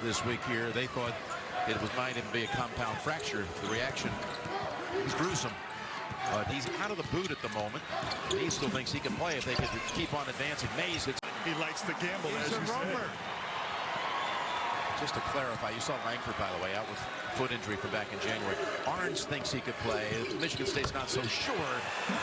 this week here. They thought it might even be a compound fracture. The reaction was gruesome. He's out of the boot at the moment. He still thinks he can play if they could keep on advancing. Mays, he likes to gamble, as you said. Just to clarify, you saw Langford, by the way, out with foot injury from back in January. Barnes thinks he could play. Michigan State's not so sure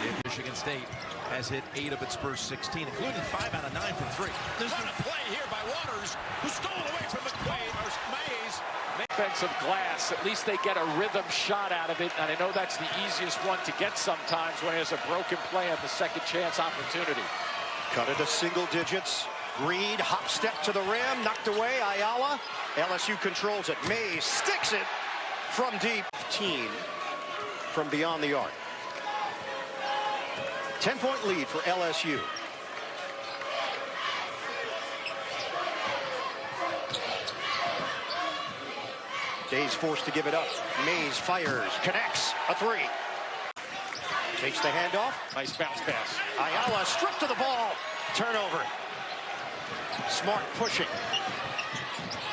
if Michigan State has hit 8 of its first 16, including 5 out of 9 from 3. There's not a play here by Waters, who stole away from Mays. Defensive glass, at least they get a rhythm shot out of it, and I know that's the easiest one to get sometimes when there's a broken play on the second chance opportunity. Cut it to single digits. Reed, hop step to the rim, knocked away. Ayala, LSU controls it. Mays sticks it from deep. 15 from beyond the arc. 10-point lead for LSU. Day's forced to give it up. Mays fires, connects, a 3. Takes the handoff. Nice bounce pass. Ayala stripped to the ball. Turnover. Smart pushing.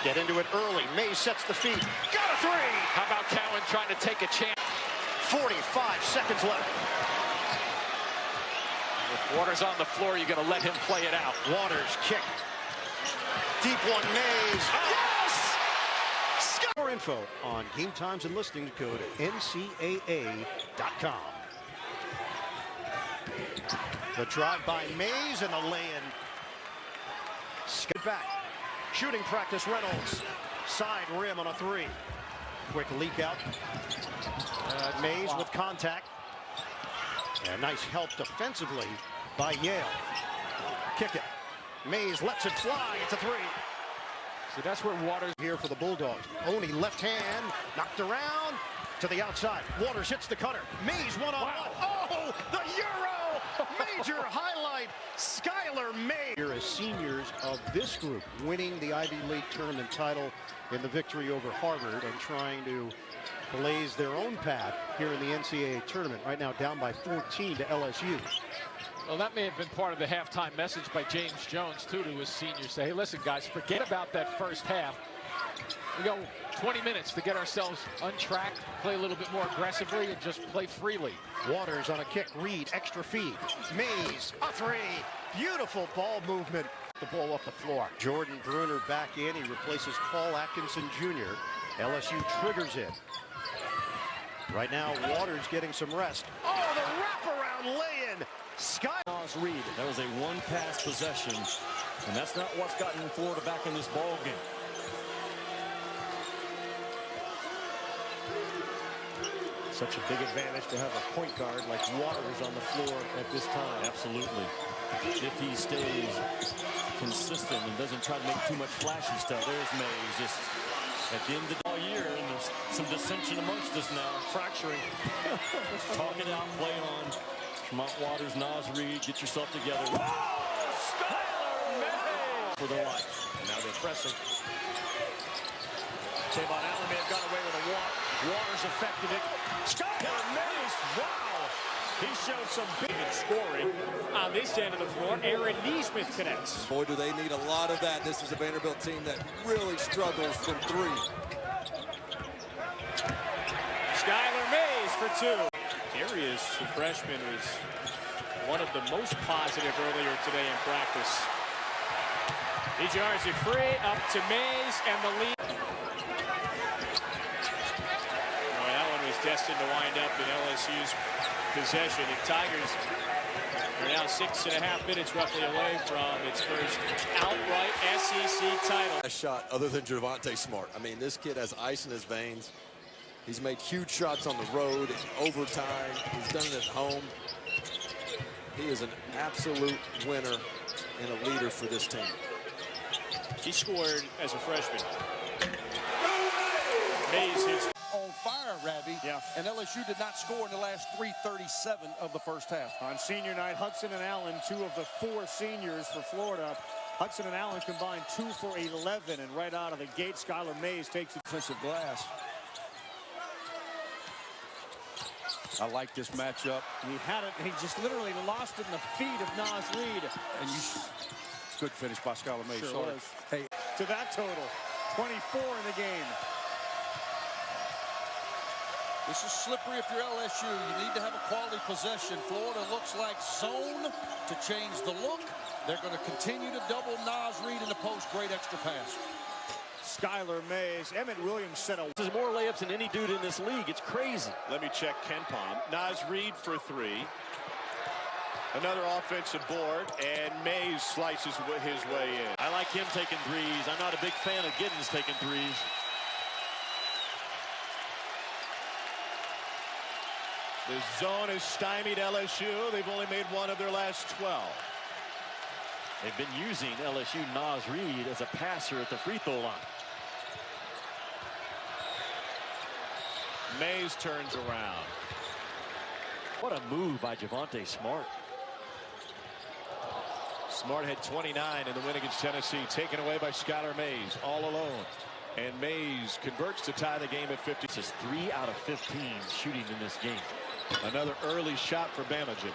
Get into it early. Mays sets the feed. Got a 3. How about Cowan trying to take a chance? 45 seconds left. With Waters on the floor, you're going to let him play it out. Waters kick. Deep one, Mays. Yes! More info on game times and listings, go to ncaa.com. The drive by Mays and the lay-in. Skip back. Shooting practice, Reynolds. Side rim on a 3. Quick leak out. Mays with contact. And nice help defensively by Yale. Kick it. Mays lets it fly. It's a 3. So that's where Waters here for the Bulldogs. Only left hand, knocked around to the outside. Waters hits the cutter. Mays one-on-one. Oh, the Euro! Major highlight. Skylar Mays. Here as seniors of this group winning the Ivy League tournament title in the victory over Harvard and trying to blaze their own path here in the NCAA tournament. Right now down by 14 to LSU. Well, that may have been part of the halftime message by James Jones, too, to his seniors. Say, hey, listen, guys, forget about that first half. We got 20 minutes to get ourselves untracked, play a little bit more aggressively, and just play freely. Waters on a kick. Reed, extra feed. Mays, a 3. Beautiful ball movement. The ball off the floor. Jordan Bruner back in. He replaces Paul Atkinson Jr. LSU triggers it. Right now, Waters getting some rest. Oh, the wraparound lay-in. Skylar Reed. That was a one-pass possession, and that's not what's gotten Florida back in this ball game. Such a big advantage to have a point guard like Waters on the floor at this time. Absolutely. If he stays consistent and doesn't try to make too much flashy stuff, there's Mays just at the end of the year, and there's some dissension amongst us now. Fracturing. Talk it out, play on. Tremont Waters, Naz Reid, get yourself together. Oh, Skylar Mays! For their life. Now they're pressing. Tavon Allen may have got away with a walk. Waters affected it. Skylar Mays, wow! He showed some big scoring on this end of the floor. Aaron Neesmith connects. Boy, do they need a lot of that. This is a Vanderbilt team that really struggles from 3. Skylar Mays for 2. Darius, the freshman, was one of the most positive earlier today in practice. He jars it free, up to Mays, and the lead. Well, that one was destined to wind up in LSU's possession. The Tigers are now 6.5 minutes roughly away from its first outright SEC title. A shot other than Javonte Smart. I mean, this kid has ice in his veins. He's made huge shots on the road, overtime. He's done it at home. He is an absolute winner and a leader for this team. He scored as a freshman. Mays hits. On fire, Ravi. Yeah. And LSU did not score in the last 3:37 of the first half. On senior night, Hudson and Allen, 2 of the 4 seniors for Florida. Hudson and Allen combined 2 for 11, and right out of the gate, Skylar Mays takes the Defensive glass. I like this matchup. He had it. He just literally lost it in the feet of Naz Reid. And good finish by Skylar Mays. Sure was. Hey, to that total. 24 in the game. This is slippery if you're LSU. You need to have a quality possession. Florida looks like zone to change the look. They're going to continue to double Naz Reid in the post. Great extra pass. Skylar Mays. Emmett Williams sent a... There's more layups than any dude in this league. It's crazy. Let me check KenPom. Naz Reid for 3. Another offensive board, and Mays slices his way in. I like him taking threes. I'm not a big fan of Giddens taking threes. The zone has stymied LSU. They've only made one of their last 12. They've been using LSU Naz Reid as a passer at the free throw line. Mays turns around. What a move by Javonte Smart. Smart had 29 in the win against Tennessee, taken away by Skylar Mays, all alone. And Mays converts to tie the game at 50. This is 3 out of 15 shooting in this game. Another early shot for Bama, Jimmy.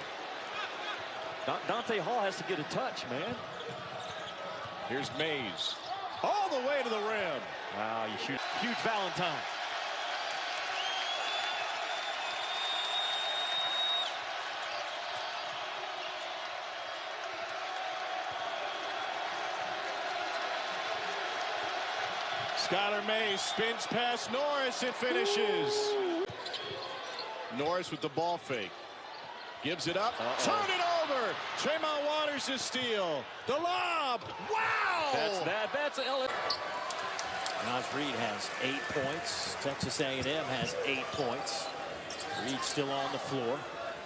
Dante Hall has to get a touch, man. Here's Mays. All the way to the rim. Wow, you shoot. Huge Valentine. Skylar Mays spins past Norris and finishes. Norris with the ball fake. Gives it up. Turn it over. Tremont Waters' steal. The lob. Wow. That's LSU. Naz Reid has 8 points. Texas A&M has 8 points. Reid still on the floor.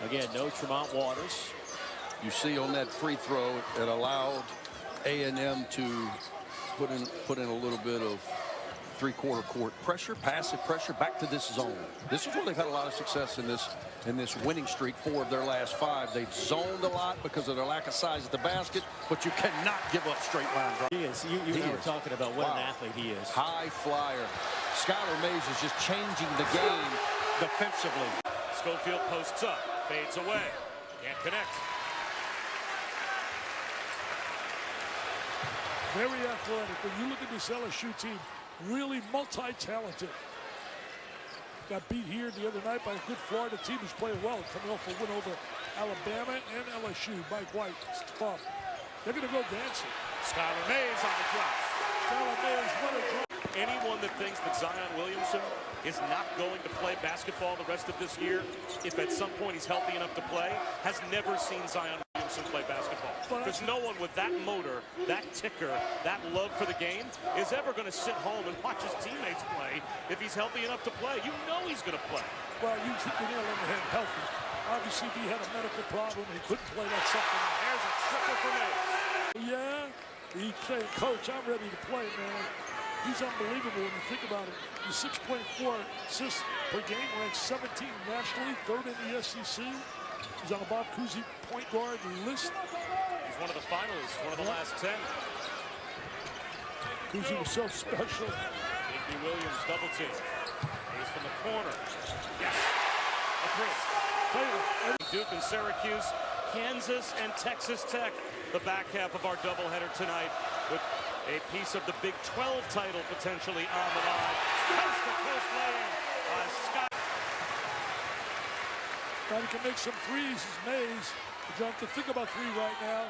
Again, no Tremont Waters. You see on that free throw, it allowed A&M to put in a little bit of three-quarter court pressure, passive pressure, back to this zone. This is where they've had a lot of success in this winning streak. 4 of their last 5. They've zoned a lot because of their lack of size at the basket, but you cannot give up straight line drive. He is. You and I were talking about what an athlete he is. High flyer. Skylar Mays is just changing the game defensively. Schofield posts up, fades away, can't connect. Very athletic. When you look at this LSU team, really multi-talented. Got beat here the other night by a good Florida team who's playing well, coming off a win over Alabama and LSU. Mike White, it's tough. They're going to go dancing. Skylar Mays on the drop. Skylar Mays, what a drop. Anyone that thinks that Zion Williamson is not going to play basketball the rest of this year, if at some point he's healthy enough to play, has never seen Zion Williamson play basketball. Because no one with that motor, that ticker, that love for the game is ever going to sit home and watch his teammates play if he's healthy enough to play. You know he's going to play. Well, you hit the nail on the head, healthy. Obviously, if he had a medical problem, he couldn't play. That's something. There's a triple for me. Yeah, he's saying, Coach, I'm ready to play, man. He's unbelievable when you think about it. He's 6.4 assists per game, ranks 17 nationally, 3rd in the SEC. He's on the Bob Cousy point guard list. He's one of the finalists, one of the last 10. Cousy was so special. Igby Williams double team. He's from the corner. Yes. A three. Duke and Syracuse, Kansas and Texas Tech. The back half of our doubleheader tonight with a piece of the Big 12 title potentially on the line. Coast to coast lay-in by Scott. Now he can make some threes, is Mays. You don't have to think about 3 right now.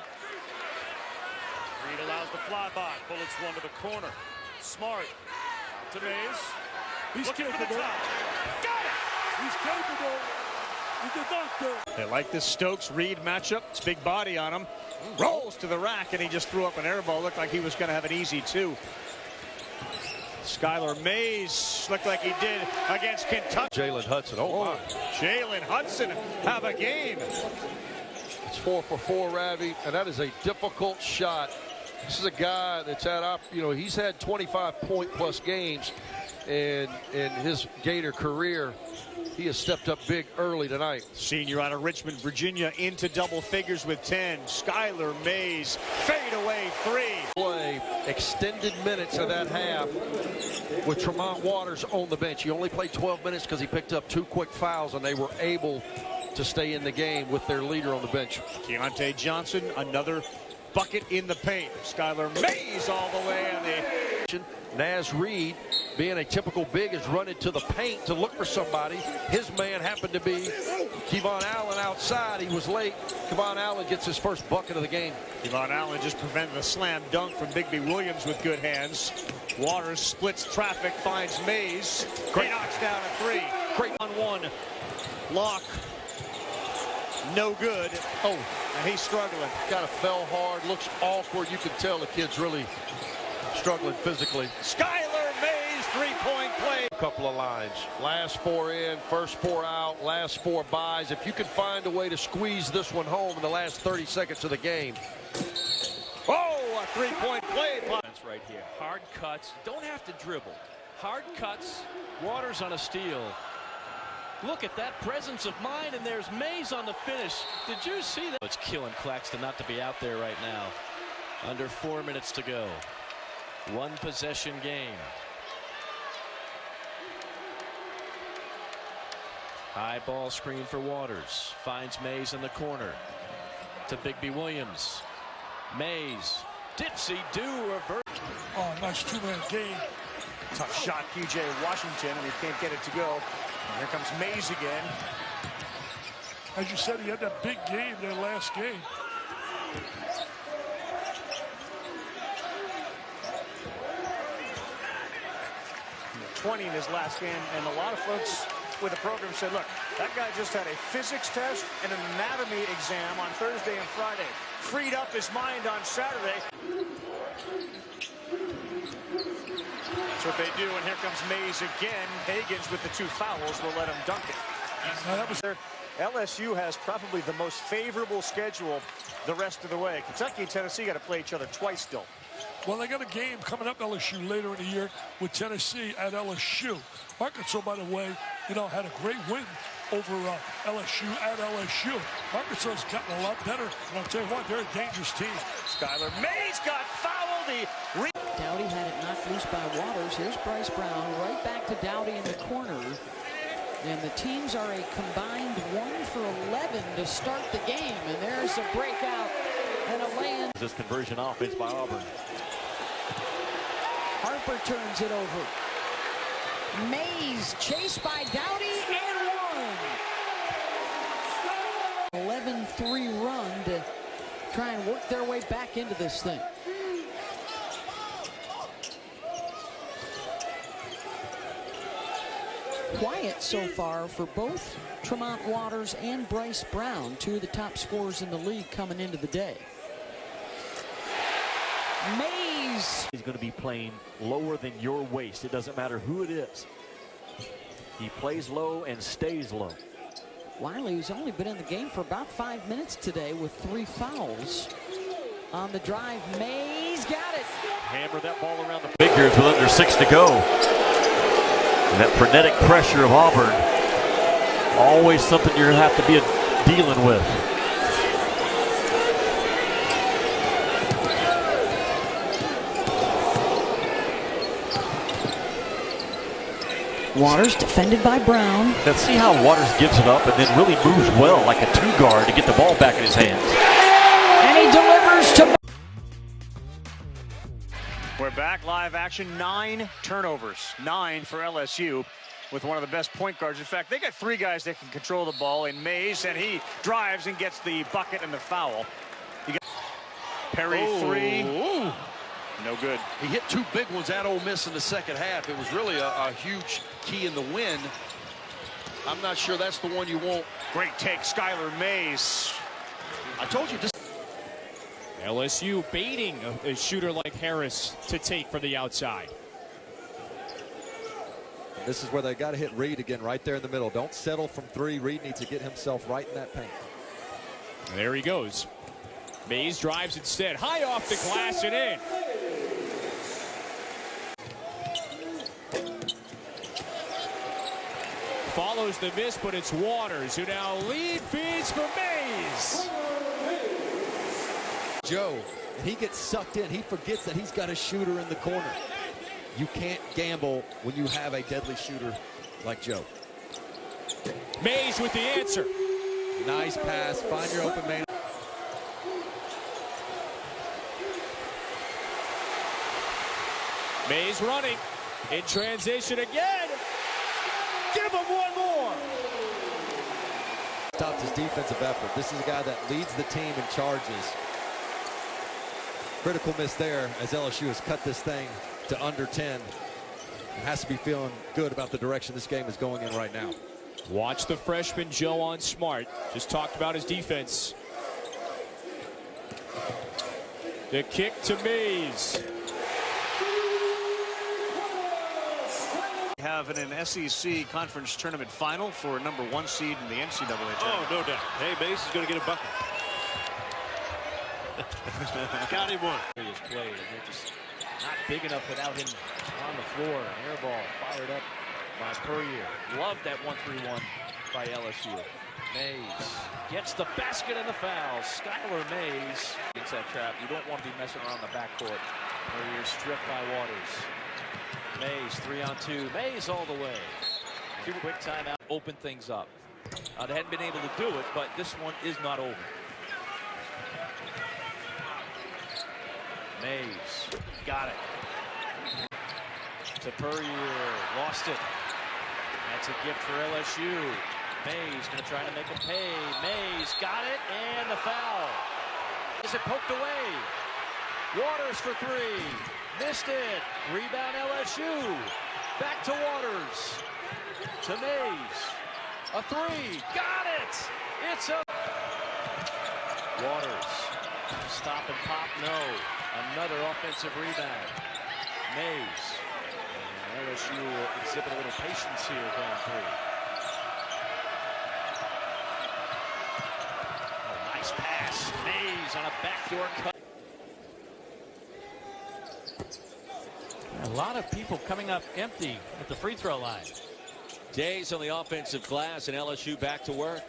Reid allows the flyby. Bullets one to the corner. Smart to Mays. He's looking capable. for the top. Got it! He's capable. He's a doctor. They like this Stokes-Reid matchup. It's big body on him. Rolls to the rack, and he just threw up an air ball. Looked like he was going to have an easy 2. Skylar Mays looked like he did against Kentucky. Jalen Hudson. Oh, my. Jalen Hudson have a game. It's 4 for 4, Ravi, and that is a difficult shot. This is a guy that's had, he's had 25-point-plus games in his Gator career. He has stepped up big early tonight. Senior out of Richmond, Virginia, into double figures with 10. Skylar Mays, fadeaway 3. Play extended minutes of that half with Tremont Waters on the bench. He only played 12 minutes because he picked up 2 quick fouls, and they were able to stay in the game with their leader on the bench. Keontae Johnson, another bucket in the paint. Skylar Mays all the way on the... Naz Reid, being a typical big, is running to the paint to look for somebody. His man happened to be Kevon Allen outside. He was late. Kevon Allen gets his first bucket of the game. Kevon Allen just prevented a slam dunk from Bigby Williams with good hands. Waters splits traffic, finds Mays. He knocks down a three. Great on one. Lock. No good. Oh, and he's struggling. Kind of fell hard. Looks awkward. You can tell the kid's really struggling physically. Skylar Mays, three-point play. A couple of lines. Last four in, first four out, last four buys. If you can find a way to squeeze this one home in the last 30 seconds of the game. Oh, a three-point play. That's right here. Hard cuts. Don't have to dribble. Hard cuts. Waters on a steal. Look at that presence of mind, and there's Mays on the finish. Did you see that? It's killing Claxton not to be out there right now. Under 4 minutes to go. One possession game. High ball screen for Waters. Finds Mays in the corner. To Bigby Williams. Mays. Dipsy-do reverse. Oh, nice two-man game. Tough shot, P.J. Washington, and he can't get it to go. And here comes Mays again. As you said, he had that big game, their last game. He had 20 in his last game, and a lot of folks with the program said, look, that guy just had a physics test and an anatomy exam on Thursday and Friday. Freed up his mind on Saturday. That's what they do, and here comes Mays again. Higgins with the two fouls will let him dunk it. LSU has probably the most favorable schedule the rest of the way. Kentucky and Tennessee got to play each other twice still. Well, they got a game coming up, LSU, later in the year with Tennessee at LSU. Arkansas, by the way, had a great win over LSU at LSU. Arkansas has gotten a lot better, and I'll tell you what, they're a dangerous team. Skylar Mays got fouled. Dowdy had it knocked loose by Waters. Here's Bryce Brown right back to Dowdy in the corner. And the teams are a combined 1 for 11 to start the game. And there's a breakout and a lay-in. This conversion offense by Auburn. Harper turns it over. Mays chased by Dowdy and one. 11-3 run to try and work their way back into this thing. Quiet so far for both Tremont Waters and Bryce Brown, two of the top scorers in the league coming into the day. Mays. He's going to be playing lower than your waist. It doesn't matter who it is. He plays low and stays low. Wiley, who's only been in the game for about 5 minutes today with 3 fouls. On the drive, Mays got it. Hammer that ball around the figures with under 6 to go. And that frenetic pressure of Auburn, always something you're going to have to be dealing with. Waters defended by Brown. Let's see how Waters gives it up and then really moves well like a 2 guard to get the ball back in his hands. And he delivers to... We're back, live action, 9 turnovers, 9 for LSU with one of the best point guards. In fact, they got 3 guys that can control the ball in Mays, and he drives and gets the bucket and the foul. You got Perry 3. Ooh. No good. He hit 2 big ones at Ole Miss in the second half. It was really a huge key in the win. I'm not sure that's the one you want. Great take, Skylar Mays. I told you, just LSU baiting a shooter like Harris to take from the outside. This is where they got to hit Reed again, right there in the middle. Don't settle from 3. Reed needs to get himself right in that paint. And there he goes. Mays drives instead, high off the glass and in. Follows the miss, but it's Waters who now lead feeds for Mays. Joe, and he gets sucked in. He forgets that he's got a shooter in the corner. You can't gamble when you have a deadly shooter like Joe. Mays with the answer. Nice pass. Find your open man. Mays running in transition again. Give him one more. Stopped his defensive effort. This is a guy that leads the team in charges. Critical miss there as LSU has cut this thing to under 10. Has to be feeling good about the direction this game is going in right now. Watch the freshman Joe on Smart. Just talked about his defense. The kick to Mays. Have an SEC conference tournament final for #1 seed in the NCAA tournament. Oh, no doubt. Hey, Mays is going to get a bucket. Got him one. He has played, and they're just not big enough without him on the floor. An air ball fired up by Puryear. Love that 1-3-1 by LSU. Mays gets the basket and the foul. Skylar Mays gets that trap. You don't want to be messing around the backcourt where you're stripped by Waters. Mays 3-on-2. Mays all the way. Two quick timeout. Open things up. They hadn't been able to do it, but this one is not over. Mays got it. To Puryear. Lost it. That's a gift for LSU. Mays going to try to make him pay. Mays got it, and the foul. Is it poked away? Waters for three. Missed it. Rebound LSU. Back to Waters. To Mays. A three. Got it. It's a... Waters. Stop and pop. No. Another offensive rebound. Mays. And LSU will exhibit a little patience here going through. Oh, nice pass. Mays on a backdoor cut. A lot of people coming up empty at the free throw line. Days on the offensive glass, and LSU back to work.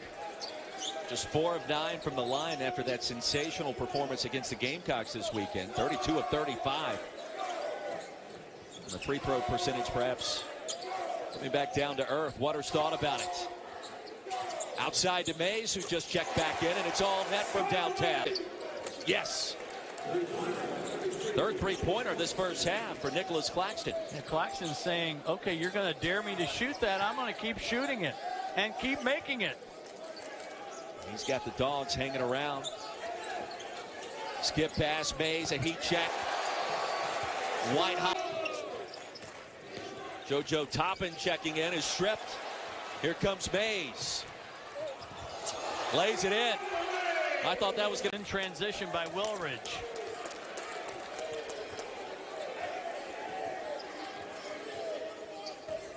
Just 4 of 9 from the line after that sensational performance against the Gamecocks this weekend. 32 of 35. And the free throw percentage perhaps coming back down to earth. Waters thought about it. Outside to Mays, who just checked back in, and it's all net from downtown. Yes. Third three-pointer this first half for Nicholas Claxton. And Claxton's saying, okay, you're going to dare me to shoot that. I'm going to keep shooting it and keep making it. He's got the dogs hanging around. Skip pass, Mays, a heat check. White hot. JoJo Toppin checking in, is stripped. Here comes Mays. Lays it in. I thought that was good. In transition by Willridge.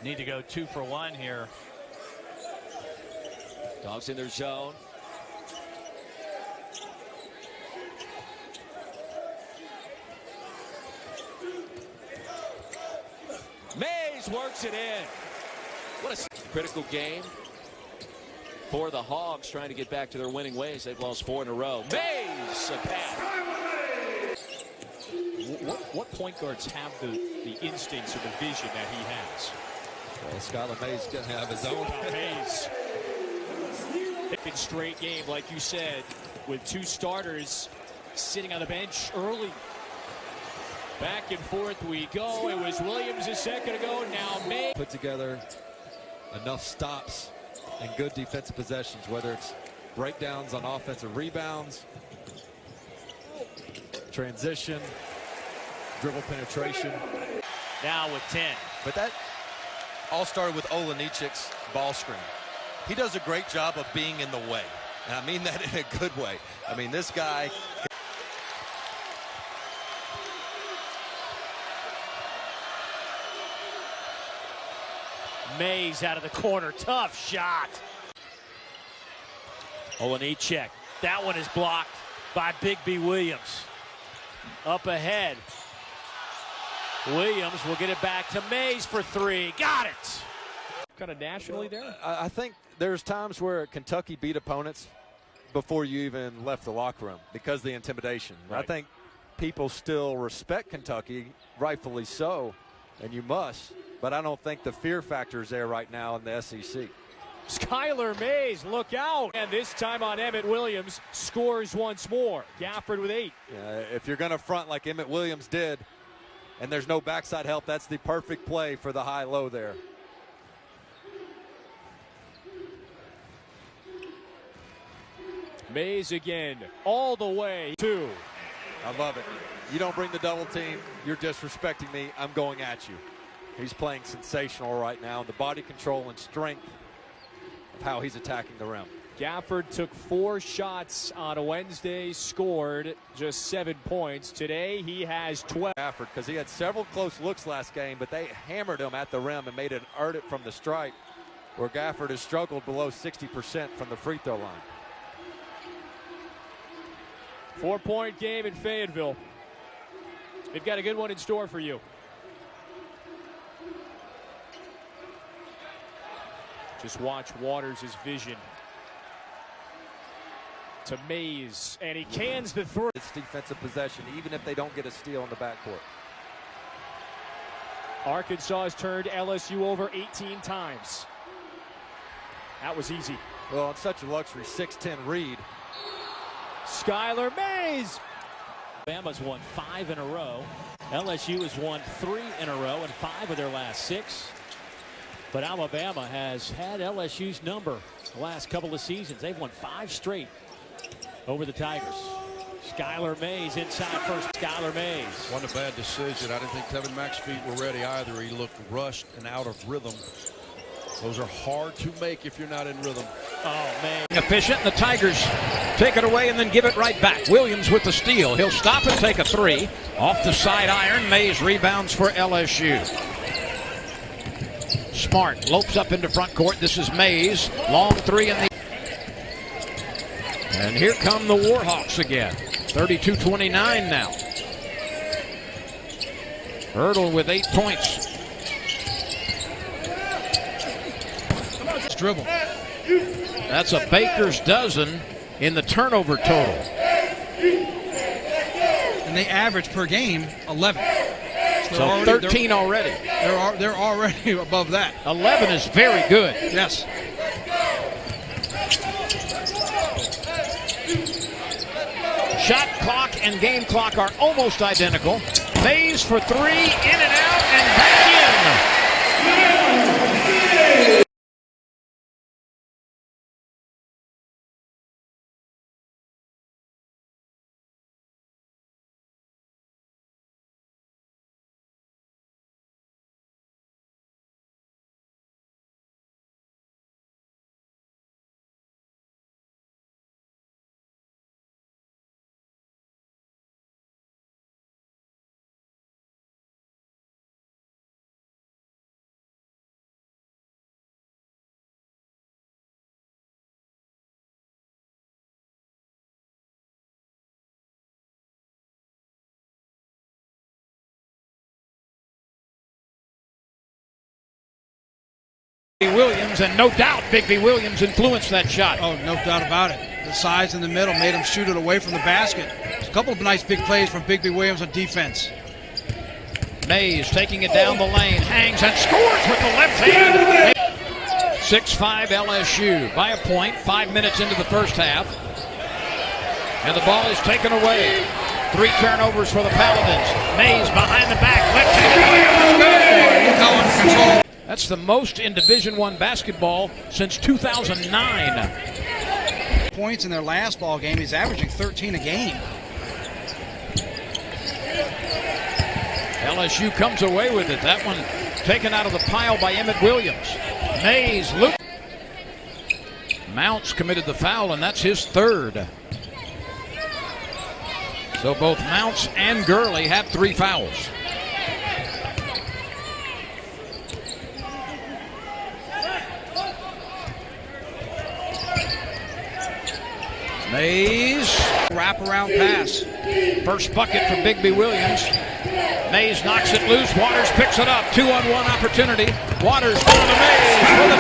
Need to go 2 for 1 here. Dogs in their zone. Mays works it in. What a critical game for the Hogs, trying to get back to their winning ways. They've lost 4 in a row. Mays, a pass. What point guards have the instincts or the vision that he has? Well, Skylar Mays going to have his own. Mays. In straight game, like you said, with 2 starters sitting on the bench early. Back and forth we go. It was Williams a second ago. Now Mays. Put together enough stops and good defensive possessions, whether it's breakdowns on offensive rebounds, transition, dribble penetration. Now with 10. But that all started with Olenicic's ball screen. He does a great job of being in the way. And I mean that in a good way. I mean, this guy... Mays out of the corner. Tough shot. Olenicik. That one is blocked by Big B Williams. Up ahead. Williams will get it back to Mays for 3. Got it. Kind of nationally there. I think there's times where Kentucky beat opponents before you even left the locker room because of the intimidation. Right. I think people still respect Kentucky, rightfully so, and you must. But I don't think the fear factor is there right now in the SEC. Skylar Mays, look out. And this time on Emmett Williams, scores once more. Gafford with 8. If you're going to front like Emmett Williams did and there's no backside help. That's the perfect play for the high-low there. Mays again, all the way to. I love it. You don't bring the double team, you're disrespecting me, I'm going at you. He's playing sensational right now. The body control and strength of how he's attacking the rim. Gafford took 4 shots on Wednesday, scored just 7 points. Today he has 12. Gafford, because he had several close looks last game, but they hammered him at the rim and made it earn it from the stripe, where Gafford has struggled below 60% from the free throw line. 4-point game in Fayetteville. They've got a good one in store for you. Just watch Waters' vision. To Mays, and he cans the three. It's defensive possession, even if they don't get a steal in the backcourt. Arkansas has turned LSU over 18 times. That was easy. Well, it's such a luxury. 6'10" Reed. Skylar Mays. Alabama's won 5 in a row. LSU has won 3 in a row and 5 of their last 6. But Alabama has had LSU's number the last couple of seasons. They've won 5 straight over the Tigers. Skylar Mays inside first. Skylar Mays. Wasn't a bad decision. I didn't think Tevin Mack's feet were ready either. He looked rushed and out of rhythm. Those are hard to make if you're not in rhythm. Oh, man. Efficient, and the Tigers take it away and then give it right back. Williams with the steal. He'll stop and take a 3. Off the side iron, Mays rebounds for LSU. Smart lopes up into front court. This is Mays. Long 3 in the... And here come the Warhawks again. 32-29 now. Hurdle with 8 points. Dribble. That's a baker's dozen in the turnover total. And they average per game 11. So 13 already. They're already above that. 11 is very good. Yes. Shot clock and game clock are almost identical. Mays for 3, in and out, and back in. Williams, and no doubt Bigby Williams influenced that shot. Oh, no doubt about it. The size in the middle made him shoot it away from the basket. A couple of nice big plays from Bigby Williams on defense. Mays taking it down the lane, hangs and scores with the left hand. 6-5 LSU by a point, 5 minutes into the first half. And the ball is taken away. 3 turnovers for the Paladins. Mays behind the back, left-handed. Look how under control. That's the most in Division I basketball since 2009. Points in their last ball game. He's averaging 13 a game. LSU comes away with it. That one taken out of the pile by Emmett Williams. Mays, Luke. Mounts committed the foul, and that's his 3rd. So both Mounts and Gurley have 3 fouls. Mays. Wraparound pass. First bucket for Bigby Williams. Mays knocks it loose. Waters picks it up. 2-on-1 opportunity. Waters going to Mays for the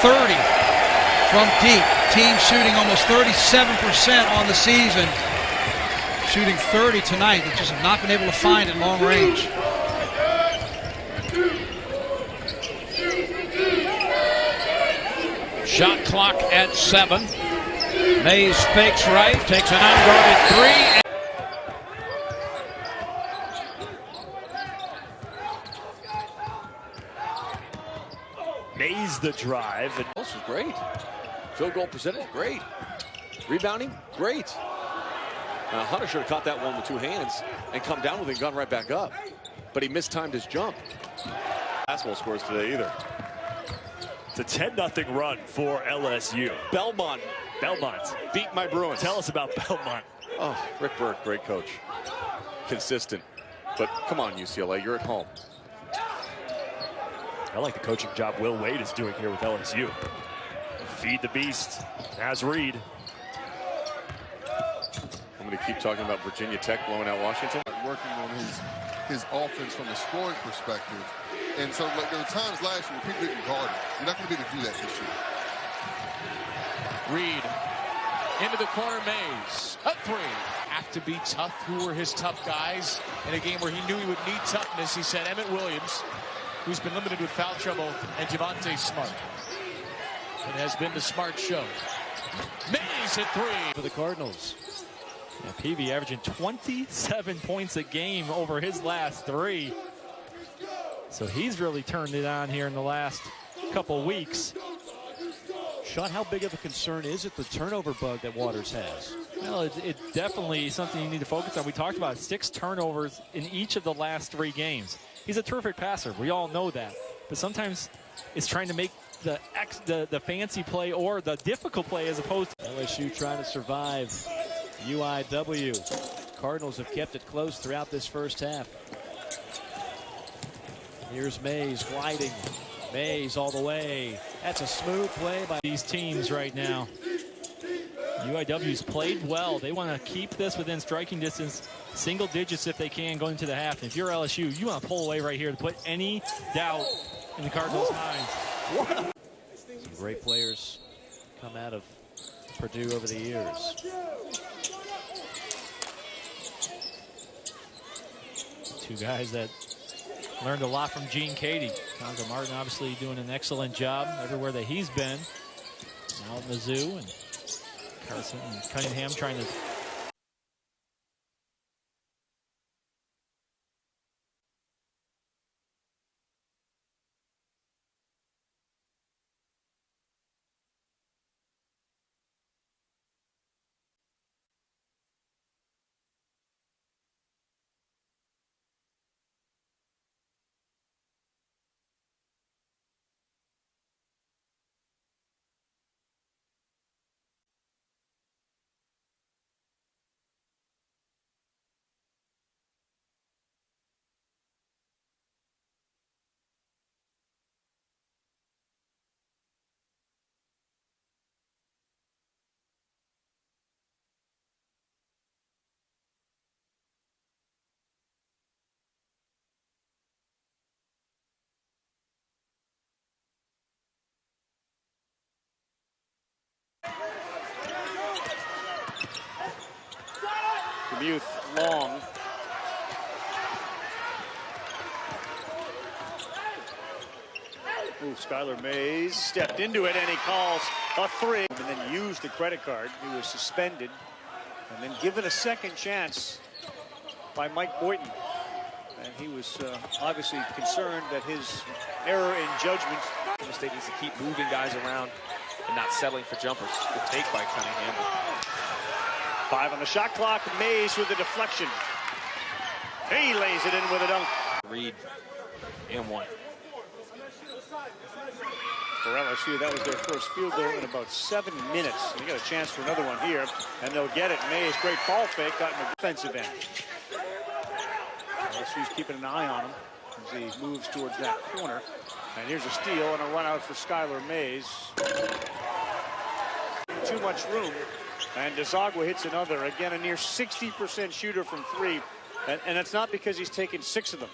30 from deep. Team shooting almost 37% on the season. Shooting 30 tonight. They just have not been able to find it long range. Shot clock at 7. Mays fakes right, takes an unguarded 3. Mays the drive. And this was great. Field goal percentage, great. Rebounding, great. Hunter should have caught that one with two hands and come down with it and gone right back up. But he mistimed his jump. Basketball scores today either. It's a 10-0 run for LSU. Belmont beat my Bruins. Tell us about Belmont. Oh, Rick Burke, great coach. Consistent. But come on, UCLA, you're at home. I like the coaching job Will Wade is doing here with LSU. Feed the beast. As Reed. I'm going to keep talking about Virginia Tech blowing out Washington. Working on his offense from a scoring perspective. And so like, there were times last year where people didn't guard him. You're not going to be able to do that this year. Reed into the corner, Mays. A three. Have to be tough. Who were his tough guys in a game where he knew he would need toughness? He said Emmett Williams, who's been limited with foul trouble, and Javonte Smart. It has been the Smart show. Mays hit three for the Cardinals. Yeah, PV averaging 27 points a game over his last three. So he's really turned it on here in the last couple weeks. Sean, how big of a concern is it, the turnover bug that Waters has? Well, it definitely is something you need to focus on. We talked about 6 turnovers in each of the last 3 games. He's a terrific passer. We all know that. But sometimes it's trying to make the fancy play or the difficult play as opposed to LSU trying to survive UIW. Cardinals have kept it close throughout this first half. Here's Mays gliding. Mays all the way. That's a smooth play by these teams right now. UIW's played well. They want to keep this within striking distance, single digits if they can going into the half. And if you're LSU, you want to pull away right here to put any doubt in the Cardinals' minds. Some great players come out of Purdue over the years. Two guys that learned a lot from Gene Cady. Conzo Martin obviously doing an excellent job everywhere that he's been. Out in the zoo, and Carson and Cunningham trying to Demuth long. Ooh, Skylar Mays stepped into it and he calls a 3 and then used the credit card. He was suspended and then given a second chance by Mike Boynton. And he was obviously concerned that his error in judgment. The state needs to keep moving guys around and not settling for jumpers. Good take by Cunningham. 5 on the shot clock. Mays with the deflection. He lays it in with a dunk. Reed and 1. For LSU, that was their first field goal in about 7 minutes. They got a chance for another one here, and they'll get it. Mays, great ball fake, got in the defensive end. LSU's keeping an eye on him as he moves towards that corner. And here's a steal and a run out for Skylar Mays. Too much room. And DeZagua hits another. Again, a near 60% shooter from 3. And it's not because he's taken 6 of them.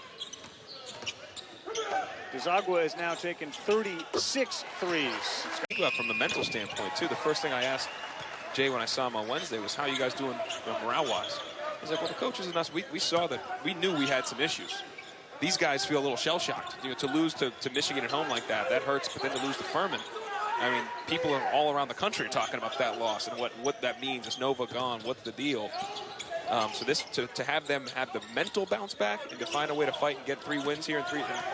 DeZagua has now taken 36 threes. Think about from the mental standpoint, too. The first thing I asked Jay when I saw him on Wednesday was, how are you guys doing morale-wise? I was like, well, the coaches and us, we saw that. We knew we had some issues. These guys feel a little shell-shocked. You know, to lose to Michigan at home like that hurts. But then to lose to Furman, I mean, people are all around the country talking about that loss and what that means. Is Nova gone? What's the deal? So this to have them have the mental bounce back and to find a way to fight and get 3 wins here in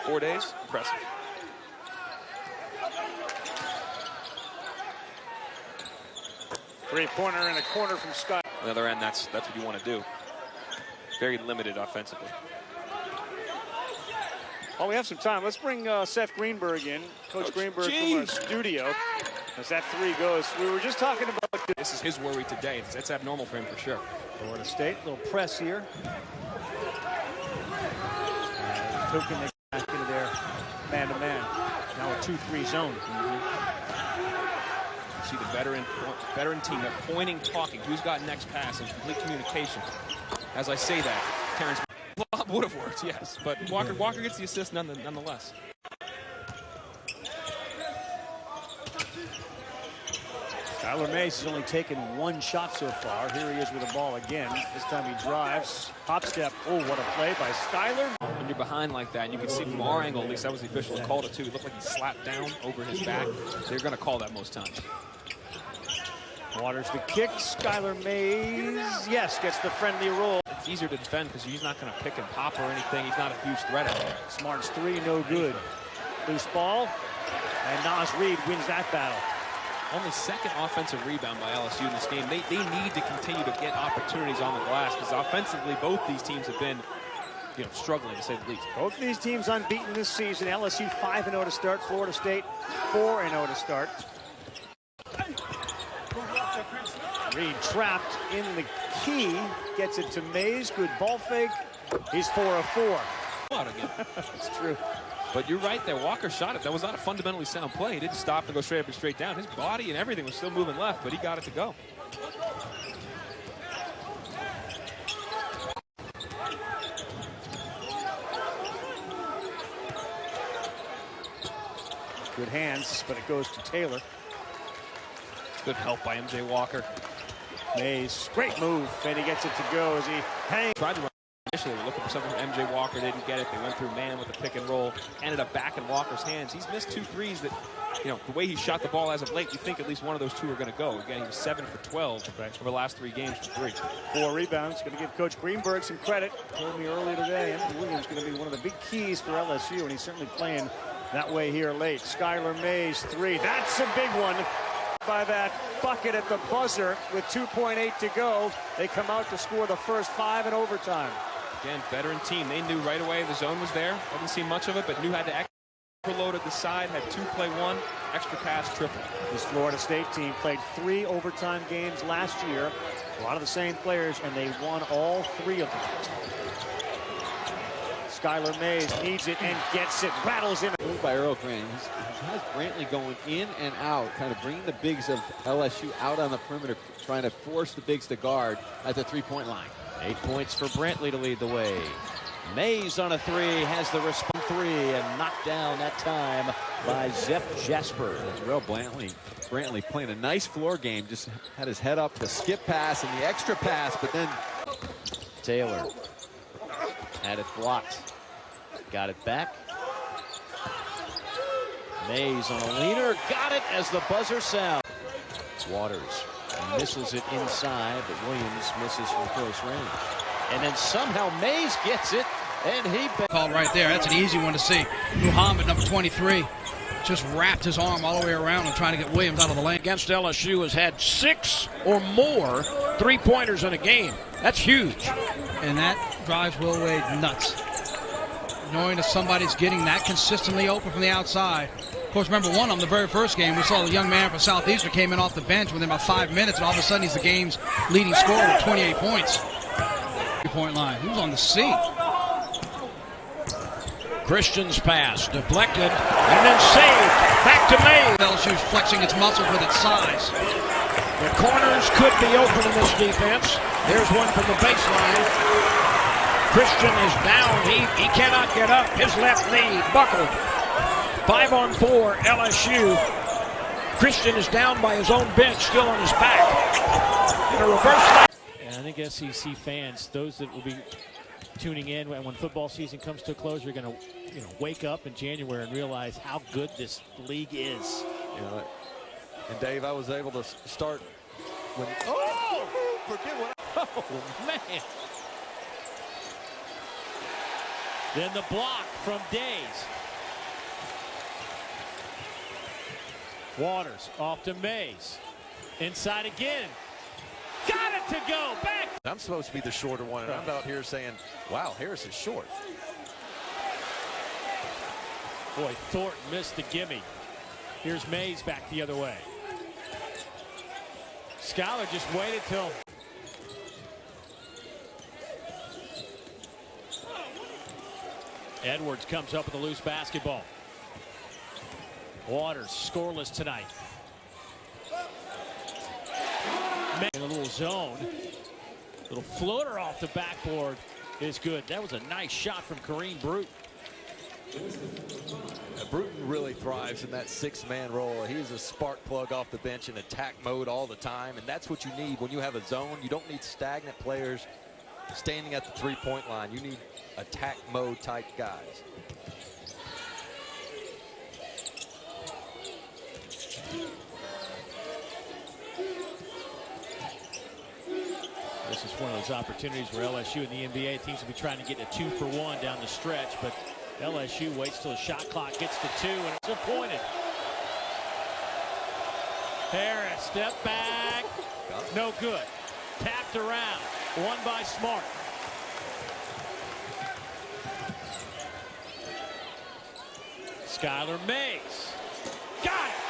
4 days, impressive. Three-pointer in the corner from Scott. On the other end, that's what you want to do. Very limited offensively. Oh, we have some time. Let's bring Seth Greenberg in. Coach Greenberg from our studio. As that three goes, we were just talking about this is his worry today. It's abnormal for him for sure. Florida State, little press here. Token they back into their man-to-man. Now a 2-3 zone. See the veteran team. They're pointing, talking. Who's got next pass and complete communication. As I say that, Terrence Bob would have worked, yes, but Walker gets the assist nonetheless. Skylar Mays has only taken one shot so far. Here he is with the ball again. This time he drives. Hop step. Oh, what a play by Skylar. When you're behind like that, and you can see from our angle, at least that was the official that called it too. It looked like he slapped down over his back. They're going to call that most times. Waters the kick. Skylar Mays, yes, gets the friendly roll. It's easier to defend because he's not going to pick and pop or anything. He's not a huge threat out there. Smart's three, no good. Loose ball. And Nas Reed wins that battle. Only second offensive rebound by LSU in this game. They need to continue to get opportunities on the glass because offensively both these teams have been struggling to say the least. Both of these teams unbeaten this season. LSU 5-0 to start. Florida State 4-0 to start. Reed trapped in the key. Gets it to Mays. Good ball fake. He's 4 of 4. That's true. But you're right there. Walker shot it. That was not a fundamentally sound play. He didn't stop and go straight up and straight down. His body and everything was still moving left, but he got it to go. Good hands, but it goes to Taylor. Good help by MJ Walker. Mays, great move, and he gets it to go as he hangs. Tried to run initially. They were looking for something from MJ Walker. Didn't get it. They went through man with a pick and roll. Ended up back in Walker's hands. He's missed 2 threes that, the way he shot the ball as of late, you think at least one of those 2 are going to go. Again, he was 7 for 12 over the last 3 games for 3. 4 rebounds. Going to give Coach Greenberg some credit. Told me earlier today, Anthony Williams going to be one of the big keys for LSU, and he's certainly playing that way here late. Skylar Mays 3. That's a big one. By that bucket at the buzzer with 2.8 to go. They come out to score the first 5 in overtime. Again, veteran team. They knew right away the zone was there. Haven't seen much of it, but knew how to overload at the side. Had 2 play 1, extra pass, triple. This Florida State team played 3 overtime games last year. A lot of the same players, and they won all 3 of them. Skylar Mays needs it and gets it. Rattles in. Moved by Earl Grant. He has Brantley going in and out, kind of bringing the bigs of LSU out on the perimeter, trying to force the bigs to guard at the 3-point line. 8 points for Brantley to lead the way. Mays on a 3, has the response 3, and knocked down that time by Zep Jasper. Terrell Brantley playing a nice floor game, just had his head up, the skip pass and the extra pass, but then Taylor had it blocked. Got it back. Mays on a leaner. Got it as the buzzer sounds. Waters misses it inside, but Williams misses from close range. And then somehow Mays gets it, and he... Called right there. That's an easy one to see. Muhammad, number 23, just wrapped his arm all the way around and trying to get Williams out of the lane. Against LSU has had 6 or more 3-pointers in a game. That's huge. And that drives Will Wade nuts. Knowing that somebody's getting that consistently open from the outside. Of course, remember one on the very first game, we saw the young man from Southeastern came in off the bench within about 5 minutes, and all of a sudden he's the game's leading scorer with 28 points. 3-point line. He was on the seat. Christian's pass deflected and then saved. Back to Mays. LSU's flexing its muscles with its size. The corners could be open in this defense. There's one from the baseline. Christian is down. He cannot get up. His left knee buckled. 5-on-4 LSU. Christian is down by his own bench, still on his back. In a reverse. And I think SEC fans, those that will be tuning in when football season comes to a close, you're going to wake up in January and realize how good this league is. And Dave, I was able to start when. Forget what. Oh man. Then the block from Days. Waters off to Mays. Inside again. Got it to go. Back. I'm supposed to be the shorter one, and I'm out here saying, wow, Harris is short. Boy, Thornton missed the gimme. Here's Mays back the other way. Skylar just waited till. Edwards comes up with a loose basketball. Waters scoreless tonight. In a little zone. Little floater off the backboard is good. That was a nice shot from Kareem Brute. Bruton really thrives in that six-man role. He's a spark plug off the bench in attack mode all the time, and that's what you need when you have a zone. You don't need stagnant players standing at the three-point line. You need attack mode type guys. This is one of those opportunities where LSU and the NBA teams will be trying to get a 2-for-1 down the stretch, but LSU waits till the shot clock gets to 2 and it's appointed. Harris, step back, no good. Tapped around, won by Smart. Skylar Mays, got it.